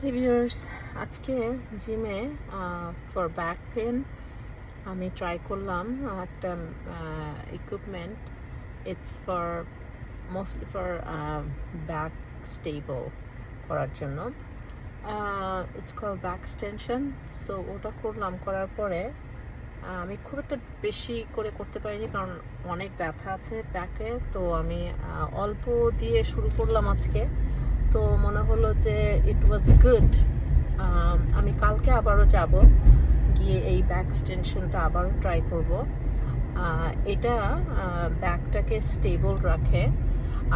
Hey viewers, আজকে জিমে for back pain আমি ট্রাই করলাম একটা equipment. It's for mostly for back stable করার জন্য। It's call back extension. So ওটা করলাম, করার পরে আমি খুব একটা বেশি করে করতে পারিনি কারণ অনেক ব্যথা আছে ব্যাকে। তো আমি অল্প দিয়ে শুরু করলাম আজকে। তো মনে হলো যে ইট ওয়াজ গুড। আমি কালকে আবারও যাব, গিয়ে এই ব্যাক এক্সটেনশনটা আবারও ট্রাই করব। এটা ব্যাকটাকে স্টেবল রাখে।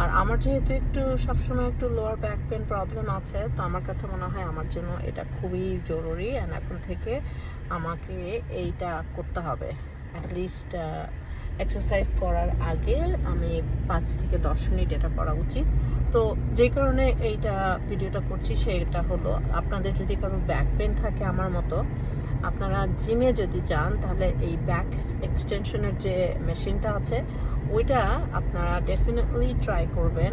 আর আমার যেহেতু একটু সবসময় একটু লোয়ার ব্যাক পেন প্রবলেম আছে, তো আমার কাছে মনে হয় আমার জন্য এটা খুবই জরুরি। অ্যান্ড এখন থেকে আমাকে এইটা করতে হবে। অ্যাটলিস্ট এক্সারসাইজ করার আগে আমি 5 থেকে 10 মিনিট এটা করা উচিত। তো যে কারণে এইটা ভিডিওটা করছি সেটা হলো, আপনাদের যদি কারো ব্যাক পেন থাকে আমার মতো, আপনারা জিমে যদি যান তাহলে এই ব্যাক এক্সটেনশনের যে মেশিনটা আছে ওইটা আপনারা ডেফিনেটলি ট্রাই করবেন।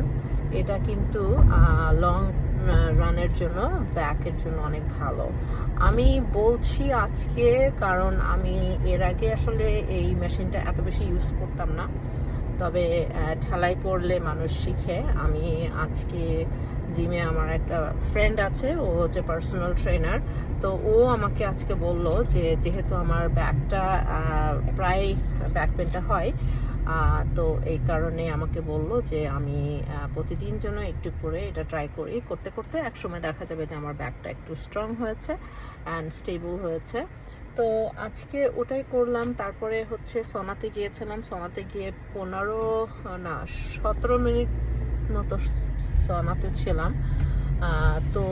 এটা কিন্তু লং রানের জন্য, ব্যাকের জন্য অনেক ভালো। আমি বলছি আজকে কারণ আমি এর আগে আসলে এই মেশিনটা এত বেশি ইউজ করতাম না, তবে ঠেলাই পড়লে মানুষ শিখে। আমি আজকে জিমে আমার একটা ফ্রেন্ড আছে, ও হচ্ছে পার্সোনাল ট্রেনার। তো ও আমাকে আজকে বলল যে যেহেতু আমার ব্যাকটা প্রায় ব্যাক পেনটা হয়, তো এই কারণে আমাকে বলল যে আমি প্রতিদিন যেন একটু করে এটা ট্রাই করি। করতে করতে একসময় দেখা যাবে যে আমার ব্যাকটা একটু স্ট্রং হয়েছে অ্যান্ড স্টেবল হয়েছে। তো আজকে ওটাই করলাম। তারপরে হচ্ছে সনাতে গিয়েছিলাম। সনাতে গিয়ে 17 মিনিট মতো সনাতে ছিলাম। তো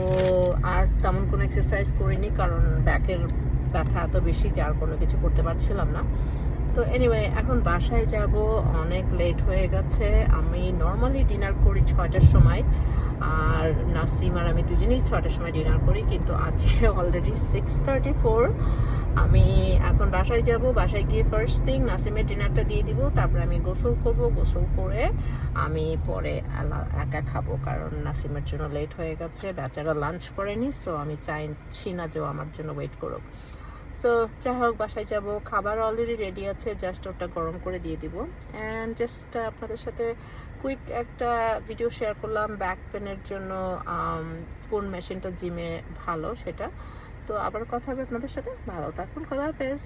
আর তেমন কোনো এক্সারসাইজ করিনি কারণ ব্যাকের ব্যথা এত বেশি যে আর কোনো কিছু করতে পারছিলাম না। তো এনিওয়ে এখন বাসায় যাব, অনেক লেট হয়ে গেছে। আমি নর্মালি ডিনার করি 6টার সময়, আর নাসিম আর আমি দুজনেই 6টার সময় ডিনার করি, কিন্তু আজকে অলরেডি 6:34। আমি এখন বাসায় যাব, বাসায় গিয়ে ফার্স্ট থিং নাসিমের ডিনারটা দিয়ে দিব, তারপরে আমি গোসল করব। গোসল করে আমি পরে একা খাবো কারণ নাসিমের জন্য লেট হয়ে গেছে, বেচারা লাঞ্চ করেনি। সো আমি চাইছি না যে ও আমার জন্য ওয়েট করুক। সো যাই হোক, বাসায় যাব, খাবার অলরেডি রেডি আছে, জাস্ট ওটা গরম করে দিয়ে দিব। অ্যান্ড জাস্ট আপনাদের সাথে কুইক একটা ভিডিও শেয়ার করলাম ব্যাক পেনের জন্য কোন মেশিনটা জিমে ভালো সেটা। তো আবার কথা হবে আপনাদের সাথে। ভালো থাকুন, খোদা হাফেজ।